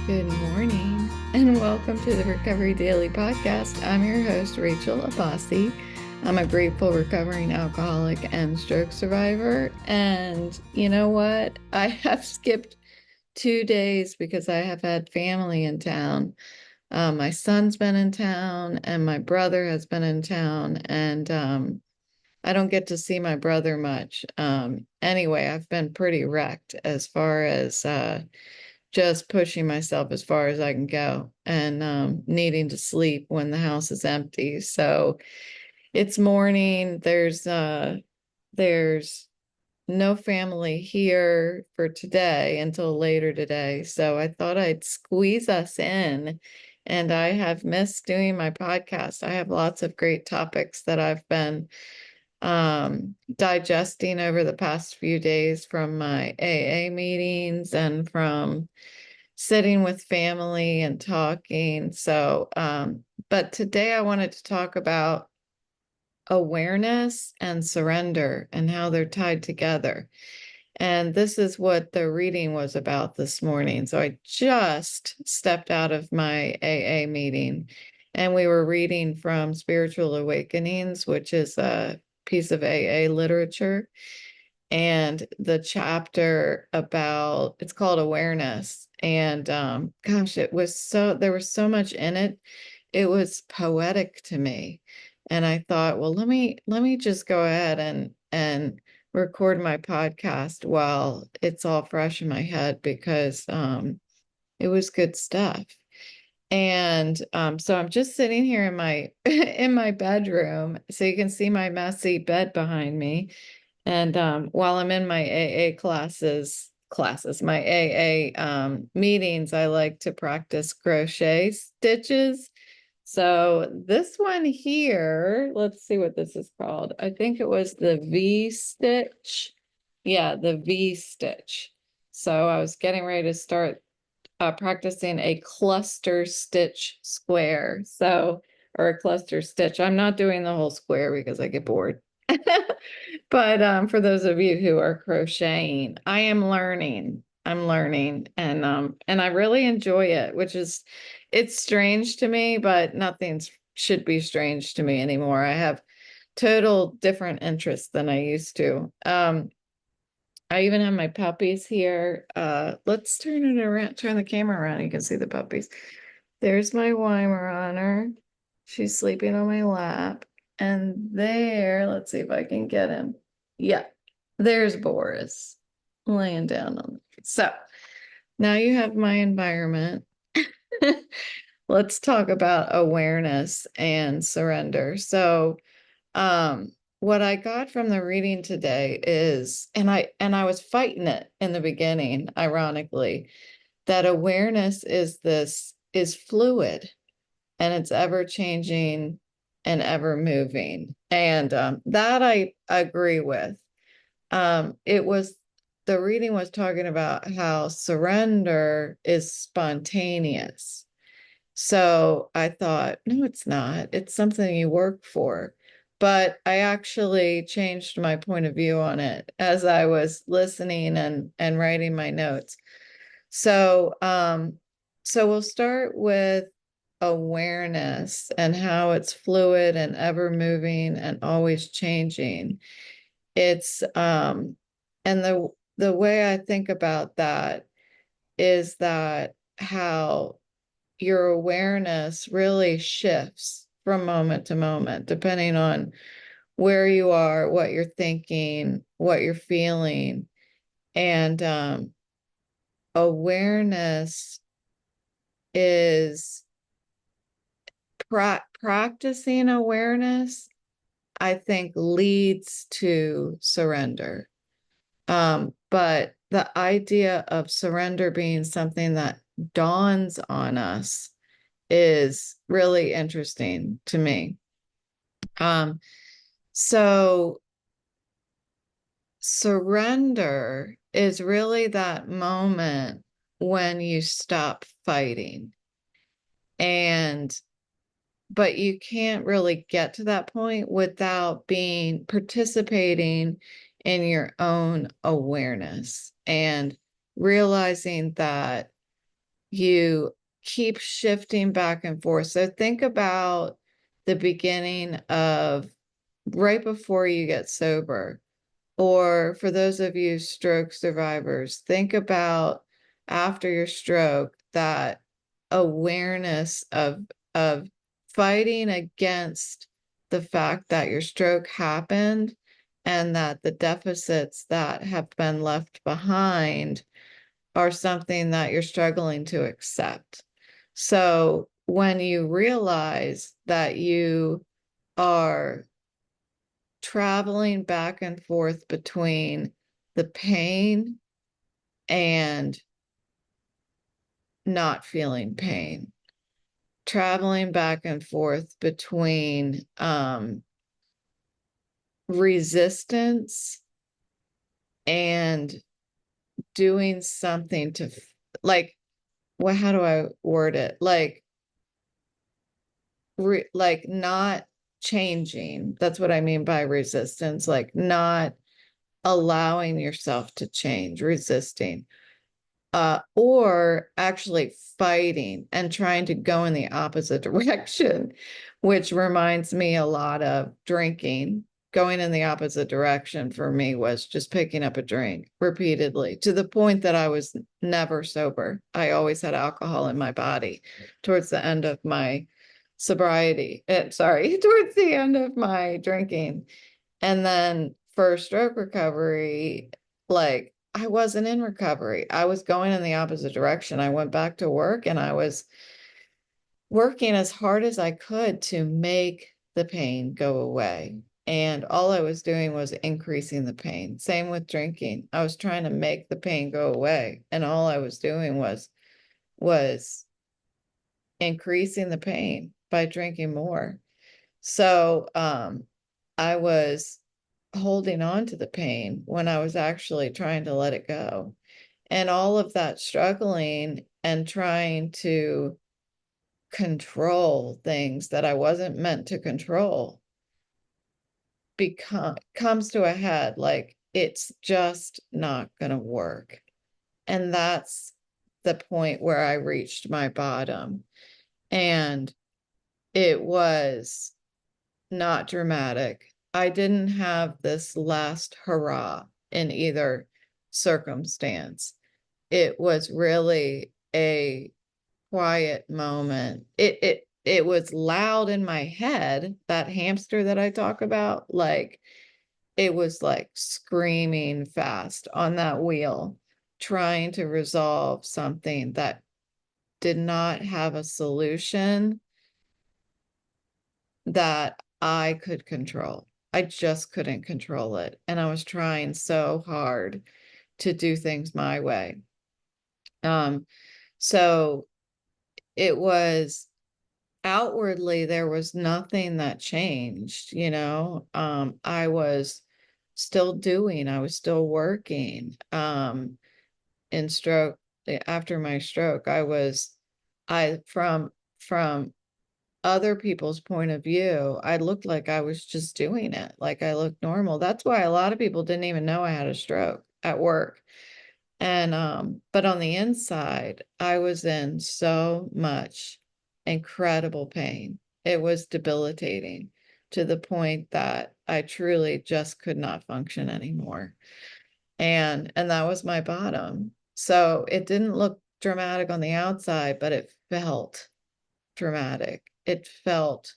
Good morning, and welcome to the Recovery Daily Podcast. I'm your host, Rachel Abbasi. I'm a grateful recovering alcoholic and stroke survivor. And you know what? I have skipped 2 days because I have had family in town. My son's been in town, and my brother has been in town, and I don't get to see my brother much. Anyway, I've been pretty wrecked as far as just pushing myself as far as I can go and needing to sleep when the house is empty. So it's morning. There's no family here for today until later today. So I thought I'd squeeze us in. And I have missed doing my podcast. I have lots of great topics that I've been digesting over the past few days from my AA meetings and from sitting with family and talking. So, but today I wanted to talk about awareness and surrender and how they're tied together. And this is what the reading was about this morning. So I just stepped out of my AA meeting and we were reading from Spiritual Awakenings, which is a piece of AA literature. And the chapter about it's called awareness. And gosh, there was so much in it. It was poetic to me. And I thought, well, let me just go ahead and record my podcast while it's all fresh in my head because it was good stuff. And so I'm just sitting here in my in my bedroom, so you can see my messy bed behind me. And while I'm in my AA my AA meetings, I like to practice crochet stitches. So this one here, let's see what this is called. I think it was the V stitch. Yeah, the V stitch. So I was getting ready to start practicing a cluster stitch square. So, or a cluster stitch. I'm not doing the whole square because I get bored. But for those of you who are crocheting, I am learning. I'm learning and I really enjoy it, which is it's strange to me, but nothing should be strange to me anymore. I have total different interests than I used to. I even have my puppies here. Let's turn it around, turn the camera around. You can see the puppies. There's my Weimaraner. She's sleeping on my lap. And there, let's see if I can get him. Yeah, there's Boris laying down on it. So now you have my environment. Let's talk about awareness and surrender. So, what I got from the reading today is, and I was fighting it in the beginning, ironically, that awareness is fluid and it's ever changing and ever moving. And that I agree with. It was the reading was talking about how surrender is spontaneous. So I thought, no, it's not. It's something you work for. But I actually changed my point of view on it as I was listening and writing my notes. So so we'll start with awareness and how it's fluid and ever moving and always changing. It's and the way I think about that is that how your awareness really shifts from moment to moment, depending on where you are, what you're thinking, what you're feeling. And awareness is practicing awareness, I think, leads to surrender. But the idea of surrender being something that dawns on us is really interesting to me. So surrender is really that moment when you stop fighting. And but you can't really get to that point without being participating in your own awareness and realizing that you keep shifting back and forth. So think about the beginning of right before you get sober, or for those of you stroke survivors, think about after your stroke, that awareness of fighting against the fact that your stroke happened and that the deficits that have been left behind are something that you're struggling to accept. So when you realize that you are traveling back and forth between the pain and not feeling pain, traveling back and forth between resistance and doing something to like, well, how do I word it? Like not changing. That's what I mean by resistance, like not allowing yourself to change, resisting, or actually fighting and trying to go in the opposite direction, which reminds me a lot of drinking. Going in the opposite direction for me was just picking up a drink repeatedly to the point that I was never sober. I always had alcohol in my body towards the end of my sobriety. Sorry, towards the end of my drinking. And then for stroke recovery, like I wasn't in recovery. I was going in the opposite direction. I went back to work and I was working as hard as I could to make the pain go away. And all I was doing was increasing the pain. Same with drinking. I was trying to make the pain go away. And all I was doing was increasing the pain by drinking more. So I was holding on to the pain when I was actually trying to let it go. And all of that struggling and trying to control things that I wasn't meant to control comes to a head, like it's just not going to work. And that's the point where I reached my bottom. And it was not dramatic. I didn't have this last hurrah in either circumstance. It was really a quiet moment. It was loud in my head, that hamster that I talk about, like it was like screaming fast on that wheel, trying to resolve something that did not have a solution that I could control. I just couldn't control it. And I was trying so hard to do things my way. So it was outwardly, there was nothing that changed, you know. I was still doing, I was still working. In stroke, after my stroke, from other people's point of view, I looked like I was just doing it. Like I looked normal. That's why a lot of people didn't even know I had a stroke at work. And but on the inside, I was in so much incredible pain. It was debilitating to the point that I truly just could not function anymore. And that was my bottom. So it didn't look dramatic on the outside, but it felt dramatic. It felt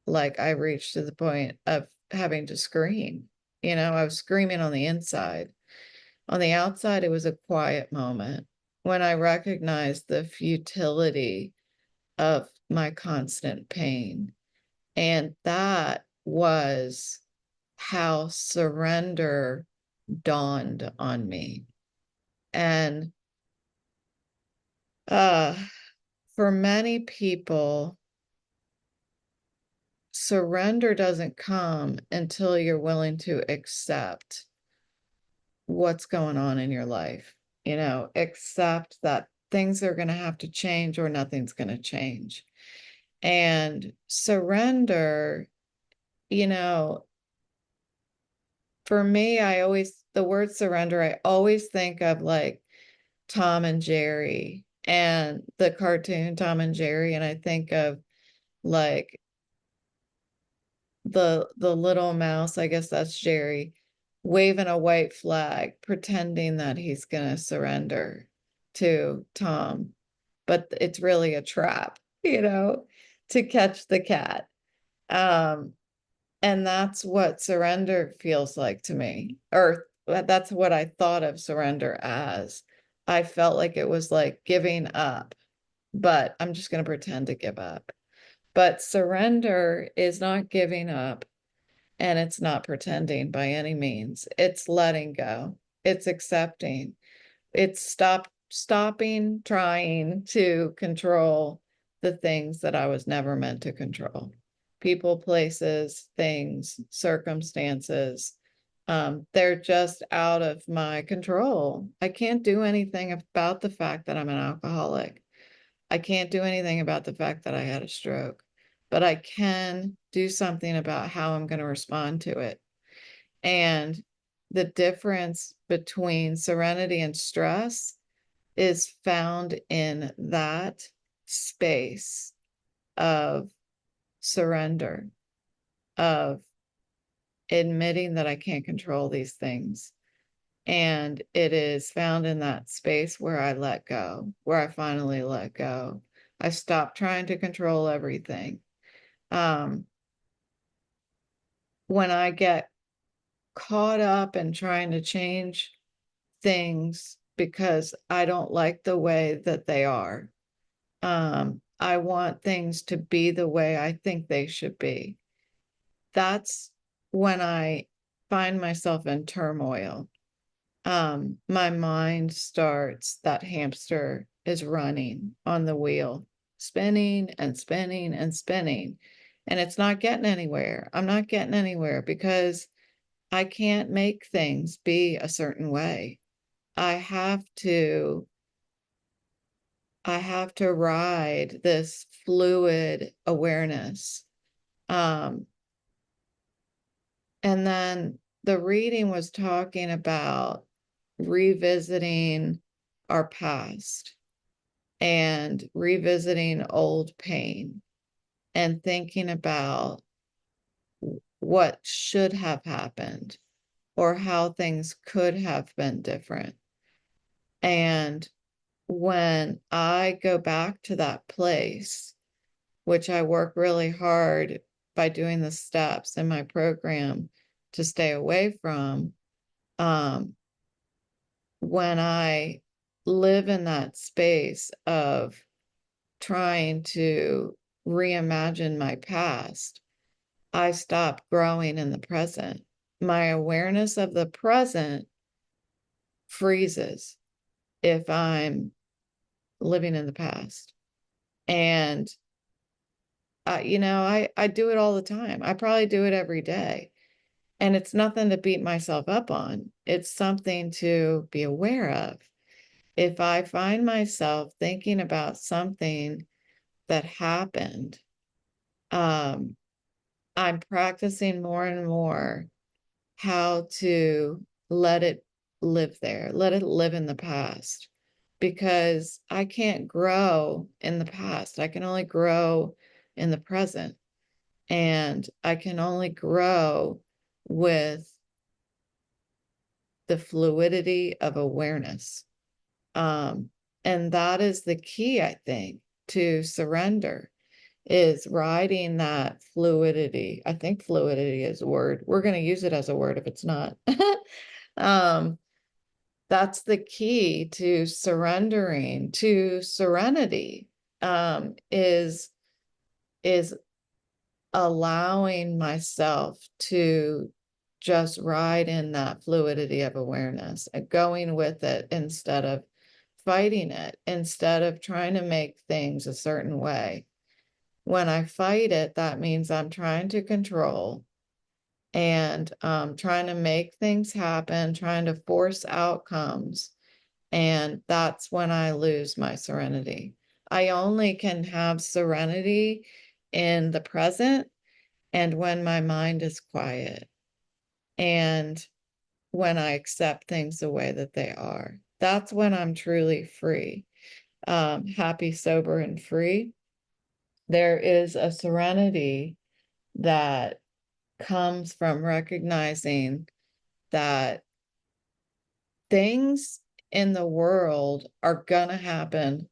like I reached to the point of having to scream. You know, I was screaming on the inside. On the outside, it was a quiet moment when I recognized the futility of my constant pain. And that was how surrender dawned on me. And uh, for many people, surrender doesn't come until you're willing to accept what's going on in your life. You know, accept that things are going to have to change or nothing's going to change. And surrender, you know, for me, the word surrender, I always think of like Tom and Jerry and the cartoon Tom and Jerry, and I think of like the little mouse, I guess that's Jerry, waving a white flag, pretending that he's gonna surrender to Tom, but it's really a trap, to catch the cat. Um, and that's what surrender feels like to me, or that's what I thought of surrender as. I felt like it was like giving up, but I'm just going to pretend to give up. But surrender is not giving up, and it's not pretending by any means. It's letting go. It's accepting. It's stopping trying to control the things that I was never meant to control. People, places, things, circumstances. They're just out of my control. I can't do anything about the fact that I'm an alcoholic. I can't do anything about the fact that I had a stroke, but I can do something about how I'm going to respond to it. And the difference between serenity and stress is found in that space of surrender, of admitting that I can't control these things. And it is found in that space where I let go, where I finally let go. I stopped trying to control everything. Um, when I get caught up in trying to change things because I don't like the way that they are, I want things to be the way I think they should be. That's when I find myself in turmoil. My mind starts, that hamster is running on the wheel, spinning and spinning and spinning, and it's not getting anywhere. I'm not getting anywhere because I can't make things be a certain way. I have to I have to ride this fluid awareness. Um, and then the reading was talking about revisiting our past and revisiting old pain and thinking about what should have happened or how things could have been different. And when I go back to that place, which I work really hard by doing the steps in my program to stay away from, um, when I live in that space of trying to reimagine my past, I stop growing in the present. My awareness of the present freezes if I'm living in the past. And I do it all the time. I probably do it every day. And it's nothing to beat myself up on. It's something to be aware of. If I find myself thinking about something that happened, um, I'm practicing more and more how to let it live there, let it live in the past, because I can't grow in the past. I can only grow in the present, and I can only grow with the fluidity of awareness. And that is the key, I think, to surrender, is riding that fluidity. I think fluidity is a word. We're going to use it as a word if it's not. um, that's the key to surrendering to serenity, is allowing myself to just ride in that fluidity of awareness and going with it instead of fighting it, instead of trying to make things a certain way. When I fight it, that means I'm trying to control and trying to make things happen, trying to force outcomes. And that's when I lose my serenity. I only can have serenity in the present and when my mind is quiet and when I accept things the way that they are. That's when I'm truly free. happy, sober, and free. There is a serenity that comes from recognizing that things in the world are gonna happen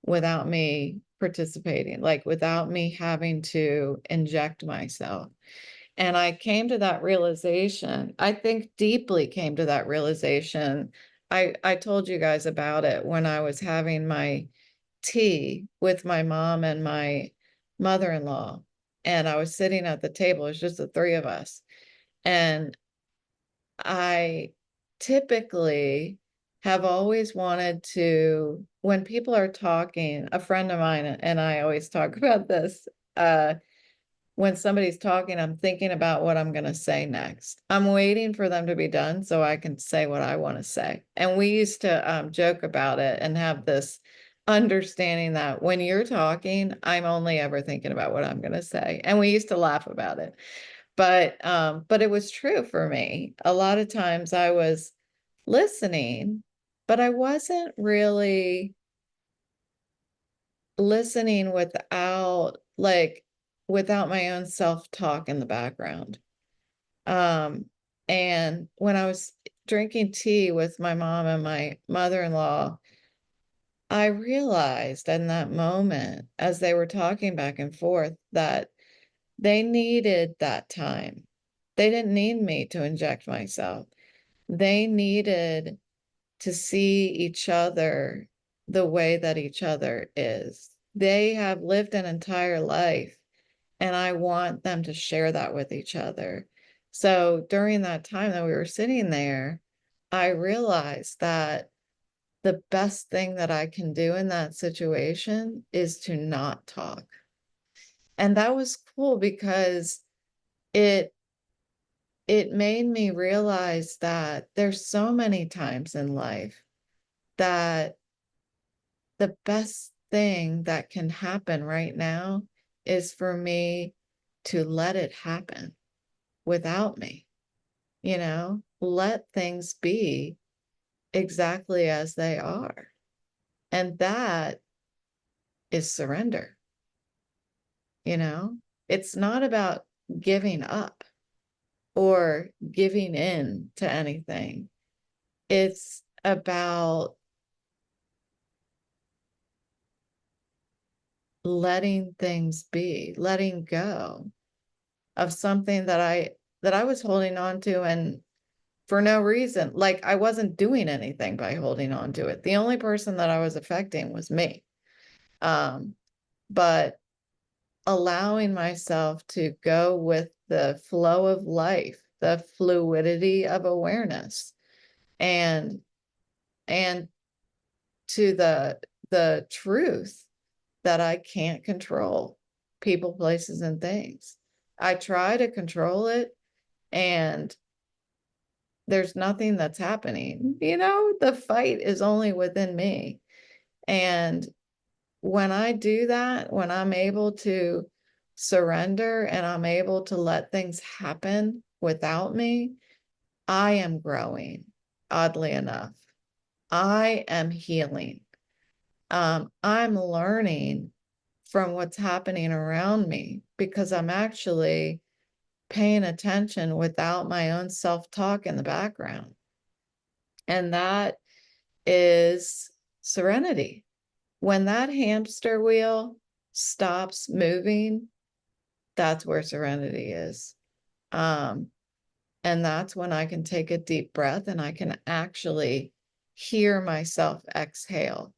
without me participating, like without me having to inject myself. And I came to that realization, I think deeply came to that realization. I told you guys about it when I was having my tea with my mom and my mother-in-law. And I was sitting at the table, it was just the three of us. And I typically have always wanted to, when people are talking, a friend of mine and I always talk about this, when somebody's talking, I'm thinking about what I'm going to say next. I'm waiting for them to be done so I can say what I want to say. And we used to joke about it and have this understanding that when you're talking, I'm only ever thinking about what I'm going to say. And we used to laugh about it. But it was true for me. A lot of times I was listening, but I wasn't really listening without my own self-talk in the background. And when I was drinking tea with my mom and my mother-in-law, I realized in that moment, as they were talking back and forth, that they needed that time. They didn't need me to inject myself. They needed to see each other the way that each other is. They have lived an entire life, and I want them to share that with each other. So during that time that we were sitting there, I realized that the best thing that I can do in that situation is to not talk. And that was cool because it it made me realize that there's so many times in life that the best thing that can happen right now is for me to let it happen without me, let things be exactly as they are. And that is surrender, you know? It's not about giving up or giving in to anything. It's about letting things be, letting go of something that I was holding on to, and for no reason. Like, I wasn't doing anything by holding on to it. The only person that I was affecting was me. Um, but allowing myself to go with the flow of life, the fluidity of awareness, and and to the truth that I can't control people, places, and things. I try to control it, and there's nothing that's happening. The fight is only within me. And when I do that, when I'm able to surrender and I'm able to let things happen without me, I am growing, oddly enough. I am healing. I'm learning from what's happening around me because I'm actually paying attention without my own self-talk in the background. And that is serenity. When that hamster wheel stops moving, that's where serenity is. And that's when I can take a deep breath and I can actually hear myself exhale.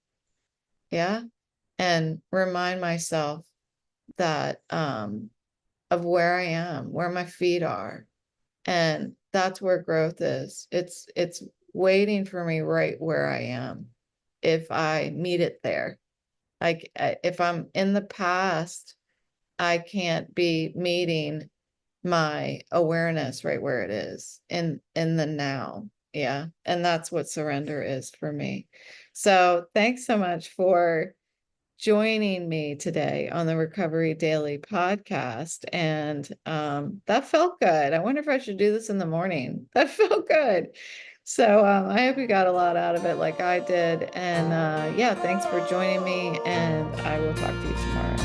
Yeah. And remind myself that of where I am, where my feet are. And that's where growth is. It's waiting for me right where I am if I meet it there. Like if I'm in the past, I can't be meeting my awareness right where it is in the now. Yeah. And that's what surrender is for me. So thanks so much for joining me today on the Recovery Daily podcast. And that felt good. I wonder if I should do this in the morning. That felt good. So I hope you got a lot out of it like I did. And yeah, thanks for joining me, and I will talk to you tomorrow.